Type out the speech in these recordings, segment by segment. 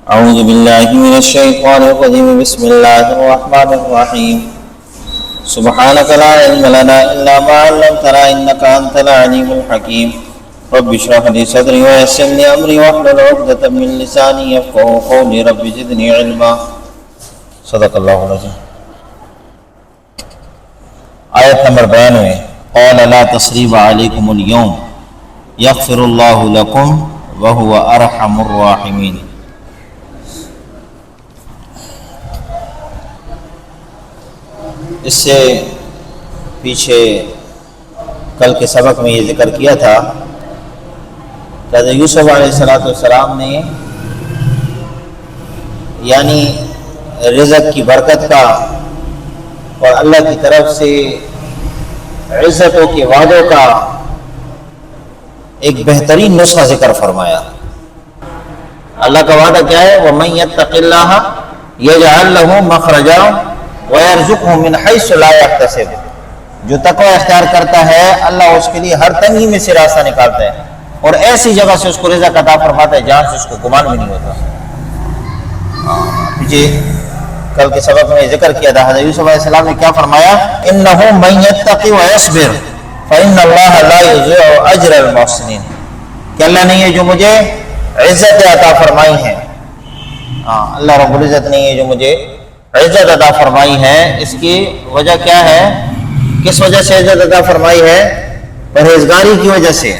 أعوذ بالله من الشيطان الرجيم. بسم الله الرحمن الرحيم. سبحانك لا علم لنا إلا ما علمتنا إنك أنت العليم الحكيم. رب اشرح لي صدري ويسر لي أمري واحلل عقدة من لساني يفقهوا قولي. رب زدني علما. صدق اللہ العظیم. آیت نمبر 92. قال لا تصریب علیکم اليوم یغفر اللہ لکم وهو ارحم الراحمین. اس سے پیچھے کل کے سبق میں یہ ذکر کیا تھا کہ حضرت یوسف علیہ السلام نے یعنی رزق کی برکت کا اور اللہ کی طرف سے عزتوں کے وعدوں کا ایک بہترین نسخہ ذکر فرمایا. اللہ کا وعدہ کیا ہے؟ وَمَن يَتَّقِ اللَّهَ يَجْعَل لَّهُ مَخْرَجًا وَيَرْزُقْهُ مِنْ حَيْثُ لَا يَحْتَسِبُ. جو تقوی اختیار کرتا ہے اللہ اس کے لیے ہر تنگی میں سے راستہ نکالتا ہے اور ایسی جگہ سے اس کو رزق عطا فرماتا ہے جہاں سے اس کو گمان بھی نہیں ہوتا. پیچھے کل کے سبق میں ذکر کیا تھا حضرت یوسف علیہ السلام نے کیا فرمایا؟ انه من يتقي ويصبر فان الله لا يضيع اجر المحسنين. کہ اللہ نے یہ جو مجھے عزت عطا فرمائی ہے، اللہ رب العزت نے یہ جو مجھے عزت عطا فرمائی ہے، اس کی وجہ کیا ہے؟ کس وجہ سے عزت عطا فرمائی ہے؟ پرہیزگاری کی وجہ سے.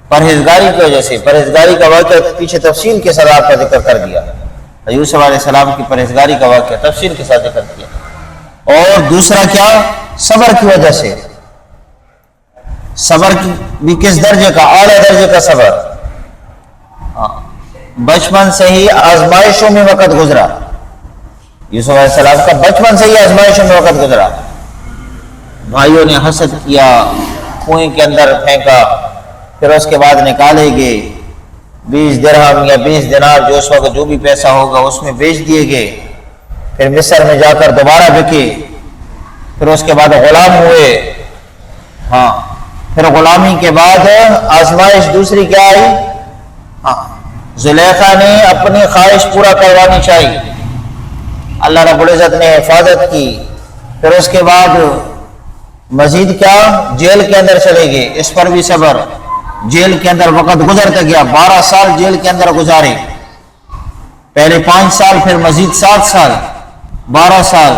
پرہیزگاری کی وجہ سے. پرہیزگاری کا واقعہ پیچھے تفصیل کے ساتھ آپ کا ذکر کر دیا. یوسف علیہ السلام کی پرہیزگاری کا واقعہ تفصیل کے ساتھ ذکر کیا. اور دوسرا کیا؟ صبر کی وجہ سے. صبر بھی کس درجے کا؟ اعلیٰ درجے کا صبر. بچپن سے ہی آزمائشوں میں وقت گزرا. یوسف علیہ السلام کا بچپن سے ہی آزمائشوں میں وقت گزرا. بھائیوں نے حسد کیا، کنویں کے اندر پھینکا، پھر اس کے بعد نکالے گئے 20 درہم یا 20 دینار جو اس وقت جو بھی پیسہ ہوگا اس میں بیچ دیے گئے. پھر مصر میں جا کر دوبارہ بکے. پھر اس کے بعد غلام ہوئے. پھر غلامی کے بعد آزمائش دوسری کیا آئی؟ زلیخا نے اپنی خواہش پورا کروانی چاہیے، اللہ رب العزت نے حفاظت کی. پھر اس کے بعد مزید کیا؟ جیل کے اندر چلے گئے، اس پر بھی صبر. جیل کے اندر وقت گزرتا گیا، 12 سال جیل کے اندر گزارے. پہلے 5 سال، پھر مزید 7 سال، 12 سال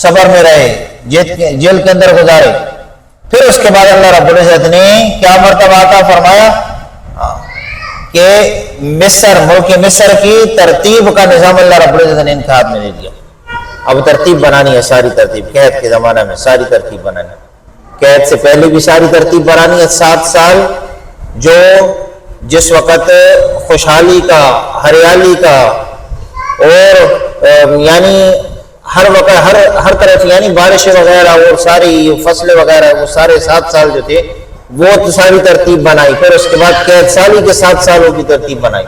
صبر میں رہے، جیل کے اندر گزارے. پھر اس کے بعد اللہ رب العزت نے کیا مرتبہ عطا فرمایا کہ مصر، ملک مصر کی ترتیب کا نظام اللہ رب العزت نے ان کے ہاتھ میں دے دیا. اب ترتیب بنانی ہے، ساری ترتیب. قید کے زمانہ میں ساری ترتیب بنانی ہے، قید سے پہلے بھی ساری ترتیب بنانی ہے. 7 سال جو جس وقت خوشحالی کا، ہریالی کا اور یعنی ہر وقت ہر طرف یعنی بارشیں وغیرہ اور ساری فصلیں وغیرہ، وہ سارے 7 سال جو تھے وہ تو ساری ترتیب بنائی. پھر اس کے بعد قید سالی کے 7 سالوں کی ترتیب بنائی.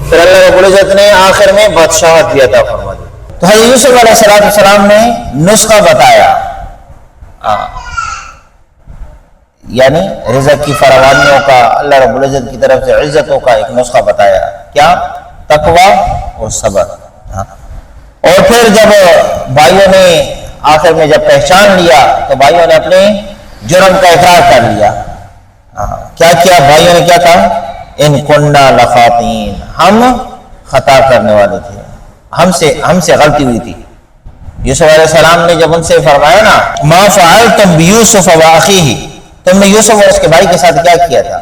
پھر اللہ رب العزت نے آخر میں بادشاہت بھی عطا فرما دی. تو حضرت یوسف علیہ السلام نے نسخہ بتایا، یعنی رزق کی فراوانیوں کا، اللہ رب العزت کی طرف سے عزتوں کا ایک نسخہ بتایا. کیا؟ تقوی اور صبر. اور پھر جب بھائیوں نے آخر میں جب پہچان لیا تو بھائیوں نے اپنے جرم کا اقرار کر لیا. کیا کیا بھائیوں نے؟ کیا کہا؟ ان کننا لخاطئین، ہم خطا کرنے والے تھے، ہم سے غلطی ہوئی تھی. یوسف علیہ السلام نے جب ان سے فرمایا نا ما فعلتم بیوسف واخیہ، تم نے یوسف اور اس کے بھائی کے ساتھ کیا کیا تھا؟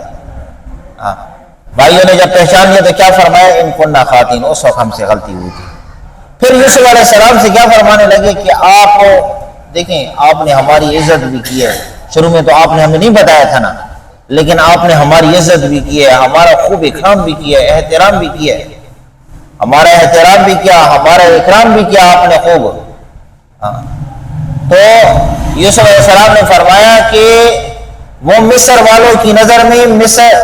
بھائیوں نے جب پہچان لیا تو کیا فرمایا؟ ان کننا خاطئین، اس وقت ہم سے غلطی ہوئی تھی. پھر یوسف علیہ السلام سے کیا فرمانے لگے کہ آپ دیکھیں، آپ نے ہماری عزت بھی کی ہے. شروع میں تو آپ نے ہمیں نہیں بتایا تھا نا، لیکن آپ نے ہماری عزت بھی کی ہے، ہمارا خوب اکرام بھی کیا ہے، احترام بھی کیا ہے، ہمارا احترام بھی کیا، ہمارا اکرام بھی کیا آپ نے خوب. تو یوسف علیہ السلام نے فرمایا کہ وہ مصر والوں کی نظر میں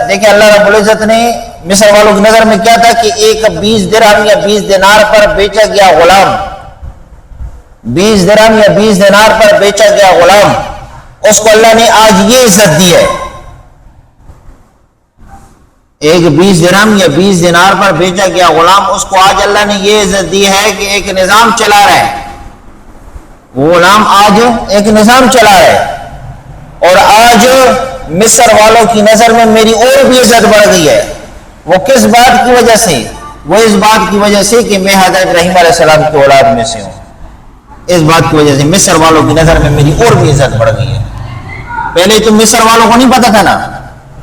دیکھیں اللہ رب العزت نے مصر والوں کی نظر میں کیا تھا کہ ایک 20 درہم یا 20 دینار پر بیچا گیا غلام، 20 درہم یا 20 دینار پر بیچا گیا غلام، اس کو اللہ نے آج یہ عزت دی ہے. ایک 20 درہم یا 20 دینار پر بیچا گیا غلام، اس کو آج اللہ نے یہ عزت دی ہے کہ ایک نظام چلا رہا ہے، وہ غلام آج ایک نظام چلا رہا ہے، اور آج مصر والوں کی نظر میں میری اور بھی عزت بڑھ گئی ہے۔ وہ کس بات کی وجہ سے؟ وہ اس بات کی وجہ سے کہ میں حضرت ابراہیم علیہ السلام کی اولاد میں سے ہوں، اس بات کی وجہ سے مصر والوں کی نظر میں میری اور بھی عزت بڑھ گئی ہے۔ پہلے تو مصر والوں کو نہیں پتا تھا نا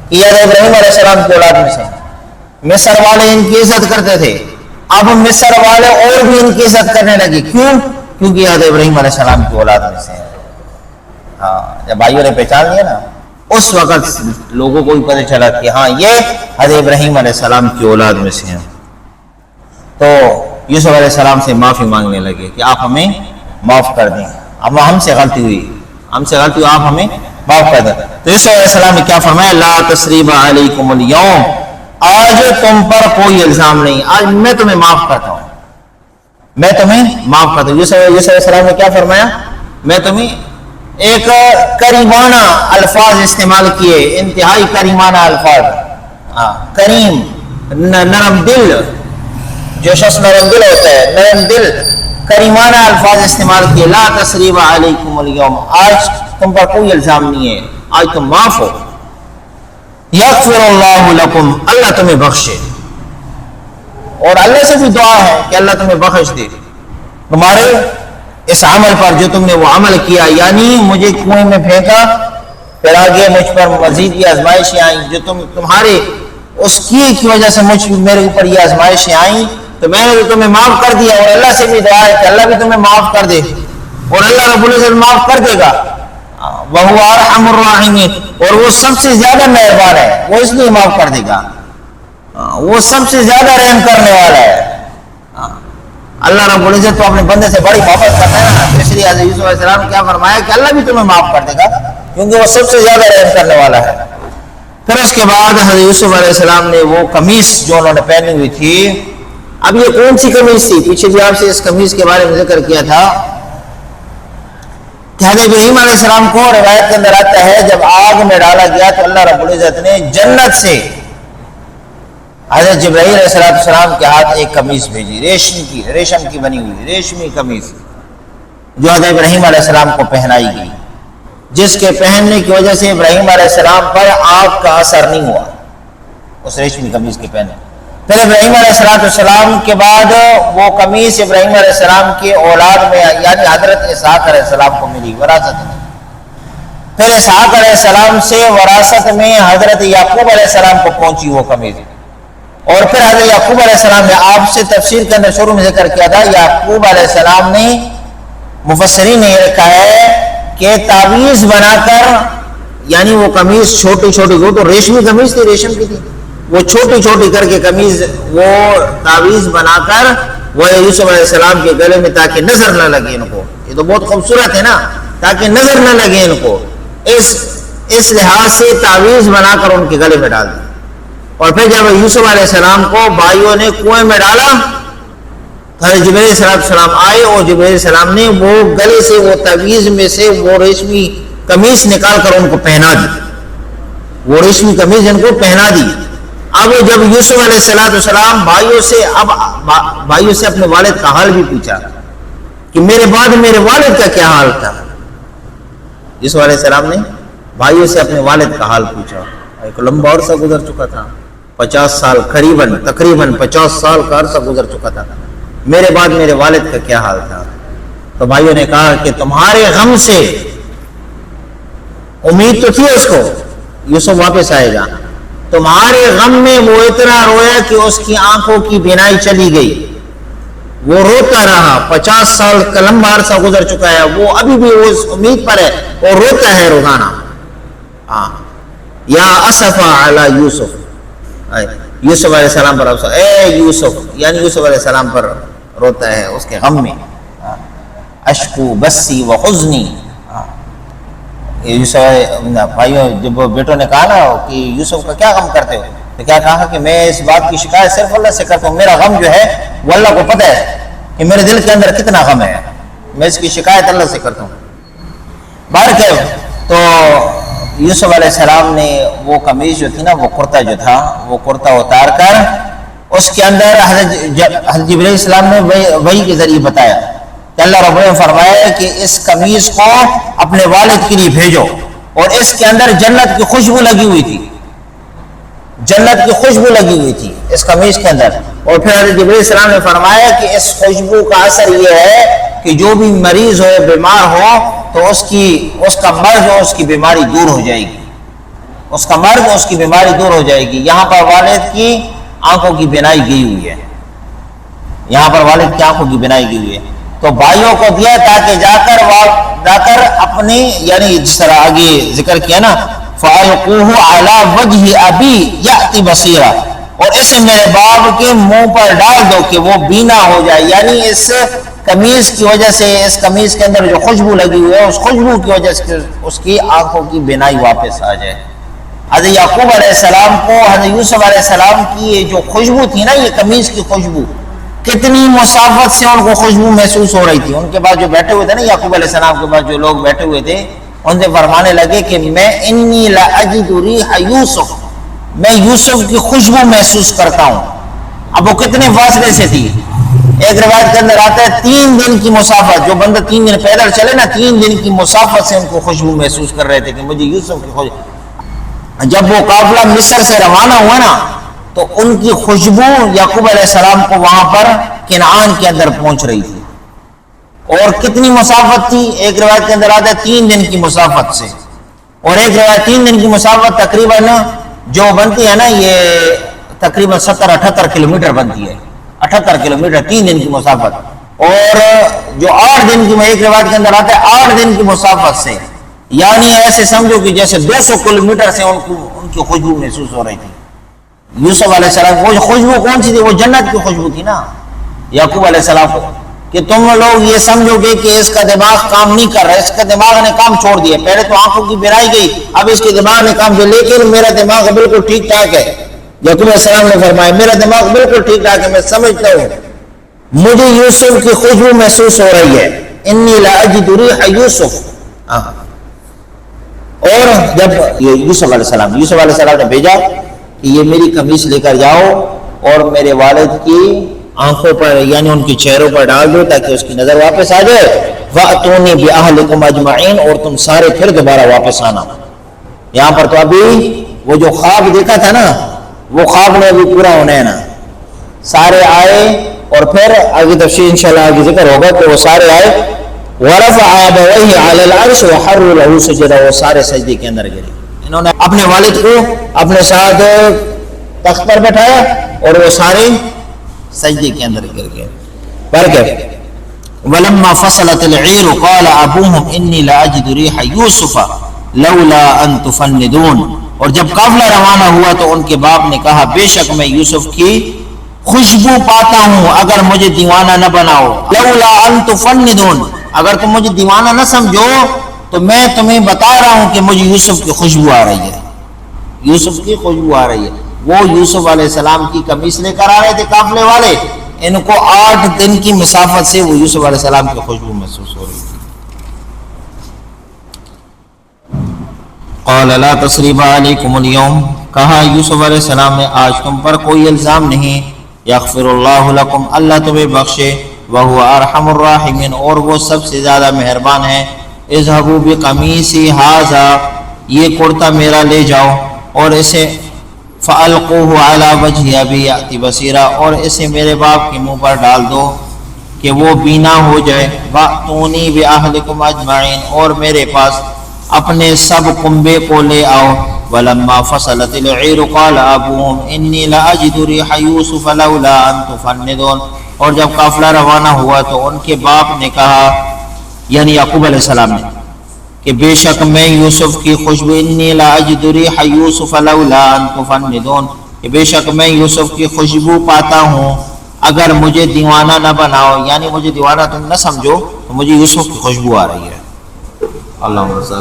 کہ حضرت ابراہیم علیہ السلام کی اولاد میں سے، مصر والے ان کی عزت کرتے تھے، اب مصر والے اور بھی ان کی عزت کرنے لگے، کیوں؟ کیونکہ حضرت ابراہیم علیہ السلام کی اولاد میں سے ہیں۔ ہاں، جب بھائیوں نے پہچان لیا نا، اس وقت لوگوں کو بھی پتہ چلا کہ ہاں یہ حضرت ابراہیم علیہ السلام کی اولاد میں سے ہیں۔ تو یوسف علیہ السلام سے معافی مانگنے لگے کہ آپ ہمیں معاف کر دیں، اب ہم سے غلطی ہوئی، آپ ہمیں معاف کر دیں۔ تو یوسف علیہ السلام نے کیا فرمایا؟ لا تثریب علیکم اليوم، آج تم پر کوئی الزام نہیں، آج میں تمہیں معاف کرتا ہوں، میں تمہیں معاف کرتا ہوں۔ یوسف علیہ السلام نے کیا فرمایا؟ میں تمہیں ایک کریمانہ الفاظ استعمال کیے، انتہائی کریمانہ الفاظ، کریم، نرم دل، جو شخص نرم دل ہوتا ہے، نرم دل، کریمانہ الفاظ استعمال کیے۔ لا تثریب علیکم اليوم، آج تم پر کوئی الزام نہیں ہے، آج تم معاف ہو۔ یغفر اللہ لکم، اللہ تمہیں بخشے، اور اللہ سے بھی دعا ہے کہ اللہ تمہیں بخش دے تمہارے اس عمل پر جو تم نے وہ عمل کیا، یعنی مجھے کنویں میں پھینکا، پھر آگے مجھ پر مزید یہ آزمائشیں آئیں، جو تمہارے اس کی وجہ سے میرے اوپر یہ آزمائشیں آئیں، تو میں نے تو تمہیں معاف کر دیا، اور اللہ سے بھی دعا ہے کہ اللہ بھی تمہیں معاف کر دے، اور اللہ رب العزت معاف کر دے گا۔ وَهُوَ أَرْحَمُ الرَّاحِمِينَ، اور وہ سب سے زیادہ مہربان ہے، وہ اس لیے معاف کر دے گا، وہ سب سے زیادہ رحم کرنے والا ہے۔ اللہ رب العزت تو اپنے بندے سے بڑی محبت کرتا ہے نا، اس لیے حضرت یوسف علیہ السلام نے کیا فرمایا کہ اللہ بھی تمہیں معاف کر دے گا، کیونکہ وہ سب سے زیادہ رحم کرنے والا ہے۔ پھر اس کے بعد حضرت یوسف علیہ السلام نے وہ قمیص جو انہوں نے پہنی ہوئی تھی، اب یہ کون سی قمیص تھی؟ پیچھے بھی آپ سے اس قمیص کے بارے میں ذکر کیا تھا کہ حضرت ابراہیم علیہ السلام کو روایت کے اندر آتا ہے جب آگ میں ڈالا گیا تو اللہ رب العزت نے جنت سے حضرت جبرائیل علیہ السلام کے ہاتھ ایک قمیص بھیجی، ریشم کی بنی ہوئی ریشمی قمیص، جو حضرت ابراہیم علیہ السلام کو پہنائی گئی، جس کے پہننے کی وجہ سے ابراہیم علیہ السلام پر آگ کا اثر نہیں ہوا، اس ریشمی قمیص کے پہننے۔ پھر ابراہیم علیہ السلام کے بعد وہ قمیص ابراہیم علیہ السلام کے اولاد میں یعنی حضرت اسحاق علیہ السلام کو ملی وراثت میں۔ پھر اسحاق علیہ السلام سے وراثت میں حضرت یعقوب علیہ السلام کو پہنچی وہ قمیص، اور پھر حضرت یعقوب علیہ السلام نے، آپ سے تفسیر کے اندر شروع میں ذکر کیا تھا، یعقوب علیہ السلام نے، مفسرین نے یہ لکھا ہے کہ تعویذ بنا کر، یعنی وہ قمیص چھوٹی چھوٹی، وہ تو ریشمی قمیص تھی، ریشم کی تھی، وہ چھوٹی چھوٹی کر کے قمیص وہ تعویذ بنا کر وہ یوسف علیہ السلام کے گلے میں، تاکہ نظر نہ لگے ان کو، یہ تو بہت خوبصورت ہے نا، تاکہ نظر نہ لگے ان کو، اس لحاظ سے تعویذ بنا کر ان کے گلے میں ڈال دی۔ اور پھر جب یوسف علیہ السلام کو بھائیوں نے کنویں میں ڈالا، حضرت جبرائیل علیہ السلام آئے اور جبرائیل علیہ السلام نے وہ گلے سے وہ تعویذ میں سے وہ ریشمی قمیص نکال کر ان کو پہنا دی، وہ ریشمی قمیص ان کو پہنا دی۔ اب جب یوسف علیہ السلام بھائیوں سے اپنے والد کا حال بھی پوچھا کہ میرے بعد میرے والد کا کیا حال تھا، یوسف علیہ السلام نے بھائیوں سے اپنے والد کا حال پوچھا، ایک لمبا عرصہ گزر چکا تھا، 50 سال تقریباً 50 سال کا عرصہ گزر چکا تھا، میرے بعد میرے والد کا کیا حال تھا۔ تو بھائیوں نے کہا کہ تمہارے غم سے امید تو تھی اس کو یوسف واپس آئے گا، تمہارے غم میں وہ اتنا رویا کہ اس کی آنکھوں کی بینائی چلی گئی، وہ روتا رہا، 50 سال کا لمبا عرصہ گزر چکا ہے، وہ ابھی بھی اس امید پر ہے، اور روتا ہے روزانہ۔ یا اسفا علی یوسف، یوسف علیہ السلام پر افسوس، اے یوسف، یعنی یوسف علیہ السلام پر روتا ہے اس کے غم میں، اشکو بسی و حزنی۔ بھائیوں جب بیٹوں نے کہا نا کہ یوسف کا کیا غم کرتے ہو، تو کیا کہا کہ میں اس بات کی شکایت صرف اللہ سے کرتا ہوں، میرا غم جو ہے وہ اللہ کو پتہ ہے کہ میرے دل کے اندر کتنا غم ہے، میں اس کی شکایت اللہ سے کرتا ہوں۔ بہرکیف تو یوسف علیہ السلام نے وہ قمیص جو تھی نا، وہ کرتا جو تھا، وہ کرتا اتار کر اس کے اندر حضرت جبرائیل السلام نے وحی کے ذریعے بتایا کہ اللہ رب العالمین نے فرمایا کہ اس قمیص کو اپنے والد کے لیے بھیجو، اور اس کے اندر جنت کی خوشبو لگی ہوئی تھی، جنت کی خوشبو لگی ہوئی تھی اس قمیص کے اندر۔ اور پھر حضرت جبرائیل السلام نے فرمایا کہ اس خوشبو کا اثر یہ ہے کہ جو بھی مریض ہو، بیمار ہو، تو اس کا مرض اور اس کی بیماری دور ہو جائے گی، اس کا مرض اور اس کی بیماری دور ہو جائے گی۔ یہاں پر والد کی آنکھوں کی بینائی گئی ہوئی ہے، یہاں پر والد کی آنکھوں کی بینائی گئی ہوئی ہے، تو بھائیوں کو دیا تاکہ جا کر اپنی، یعنی جس طرح آگے ذکر کیا نا، فَأَلْقُوهُ عَلَى وَجْهِ أَبِي يَأْتِ بَصِيرًا، اور اسے میرے باپ کے منہ پر ڈال دو کہ وہ بینا ہو جائے، یعنی اس قمیص کی وجہ سے، اس قمیص کے اندر جو خوشبو لگی ہوئی ہے، اس خوشبو کی وجہ سے اس کی آنکھوں کی بینائی واپس آ جائے۔ حضرت یعقوب علیہ السلام کو حضرت یوسف علیہ السلام کی یہ جو خوشبو تھی نا، یہ قمیص کی خوشبو، کتنی مسافت سے ان کو خوشبو محسوس ہو رہی تھی۔ ان کے بعد جو بیٹھے ہوئے تھے نا، یعقوب علیہ السلام کے بعد جو لوگ بیٹھے ہوئے تھے، ان سے فرمانے لگے کہ میں انی لاجد ریح یوسف، میں یوسف کی خوشبو محسوس کرتا ہوں۔ اب وہ کتنے فاصلے سے تھی؟ ایک روایت کے اندر آتا ہے 3 دن کی مسافت، جو بندہ 3 دن پیدل چلے نا، 3 دن کی مسافت سے ان کو خوشبو محسوس کر رہے تھے کہ مجھے یوسف کی خوشبو۔ جب وہ قافلہ مصر سے روانہ ہوا نا، تو ان کی خوشبو یعقوب علیہ السلام کو وہاں پر کنعان کے اندر پہنچ رہی تھی۔ اور کتنی مسافت تھی؟ ایک روایت کے اندر آتا ہے 3 دن کی مسافت سے، اور ایک روایت 3 دن کی مسافت تقریباً جو بنتی ہے نا، یہ تقریباً 70-78 کلومیٹر بنتی ہے، 78 کلومیٹر 3 دن کی مسافت۔ اور جو 8 دن کی، ایک روایت کے اندر آتا ہے 8 دن کی مسافت سے، یعنی ایسے سمجھو کہ جیسے 200 کلومیٹر سے ان کی خوشبو محسوس ہو رہی تھی۔ یوسف علیہ السلام وہ خوشبو کون سی تھی؟ وہ جنت کی خوشبو تھی نا۔ یعقوب علیہ السلام کو کہ تم لوگ یہ سمجھو گے کہ اس کا دماغ کام نہیں کر رہا، اس کا دماغ نے کام چھوڑ دیا، پہلے تو آنکھوں کی بینائی گئی، اب اس کے دماغ نے کام کیا، لیکن میرا دماغ بالکل ٹھیک ٹھاک ہے۔ یعقوب علیہ السلام نے فرمایا میرا دماغ بالکل ٹھیک ٹھاک ہے، میں سمجھتا ہوں مجھے یوسف کی خوشبو محسوس ہو رہی ہے، انی لاجد ریح یوسف۔ اور جب یوسف علیہ السلام نے بھیجا کہ یہ میری قمیص لے کر جاؤ اور میرے والد کی آنکھوں پر، یعنی ان کی چہروں پر ڈال دو تاکہ اس کی نظر واپس آ جائے، وَأْتُونِي بِأَهْلِكُمْ أَجْمَعِينَ، اور تم سارے پھر دوبارہ واپس آنا۔ یہاں پر تو ابھی وہ جو خواب دیکھا تھا نا، وہ خواب نے ابھی پورا ہونا ہے نا۔ سارے آئے، اور پھر آگے تفصیل انشاءاللہ آگے ذکر ہوگا کہ وہ سارے آئے، وَرَفَعَ أَبَوَيْهِ عَلَى الْعَرْشِ وَخَرُّوا لَهُ سُجَدًا، وہ سارے سجدے کے اندر گرے۔ انہوں نے اپنے والد کو اپنے ساتھ تخت پر بٹھایا اور وہ سارے سجدے کے اندر گر گئے۔ برکت وَلَمَّا فَصَلَتِ الْعِيرُ قَالَ أَبُوهُمْ إِنِّي لَأَجِدُ رِيحَ يُوسُفَ لَوْلَا أَن تُفَنِّدُونَ، اور جب قافلہ روانہ ہوا تو ان کے باپ نے کہا بے شک میں یوسف کی خوشبو پاتا ہوں اگر مجھے دیوانہ نہ بناؤ، لولا ان تفندون، اگر تم مجھے دیوانہ نہ سمجھو تو میں تمہیں بتا رہا ہوں کہ مجھے یوسف کی خوشبو آ رہی ہے، یوسف کی خوشبو آ رہی ہے۔ وہ یوسف علیہ السلام کی قمیص لے کر آ رہے تھے قافلے والے، ان کو 8 دن کی مسافت سے وہ یوسف علیہ السلام کی خوشبو محسوس ہو رہی تھی۔ قال لا تثریب علیکم اليوم، کہا یوسف علیہ السلام نے آج تم پر کوئی الزام نہیں، یغفر اللہ لکم، اللہ تمہیں بخشے، وہو ارحم الراحمین، اور وہ سب سے زیادہ مہربان ہے۔ اذهبوا بقمیصی ھذا، یہ کرتا میرا لے جاؤ اور اسے فَأَلْقُوهُ عَلَى وَجْهِ أَبِي يَأْتِ بَصِيرًا، اور اسے میرے باپ کے منہ پر ڈال دو کہ وہ بینا ہو جائے۔ وَأْتُونِي بِأَهْلِكُمْ أَجْمَعِينَ، اور میرے پاس اپنے سب کنبے کو لے آؤ۔ وَلَمَّا فَصَلَتِ الْعِيرُ قَالَ أَبُوهُمْ إِنِّي لَأَجِدُ رِيحَ يُوسُفَ لَوْلَا أَن تُفَنِّدُونَ، اور جب قافلہ روانہ ہوا تو ان کے باپ نے کہا، یعنی یعقوب علیہ السلام نے، کہ بے شک میں یوسف کی خوشبو، انی لاجد ریح یوسف لولا ان تفندون، کہ بے شک میں یوسف کی خوشبو پاتا ہوں اگر مجھے دیوانہ نہ بناؤ، یعنی مجھے دیوانہ تم نہ سمجھو تو مجھے یوسف کی خوشبو آ رہی ہے۔ اللہم صل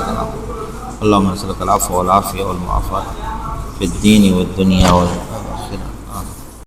علی العفو والعافیہ والمعافاۃ فی الدین والدنیا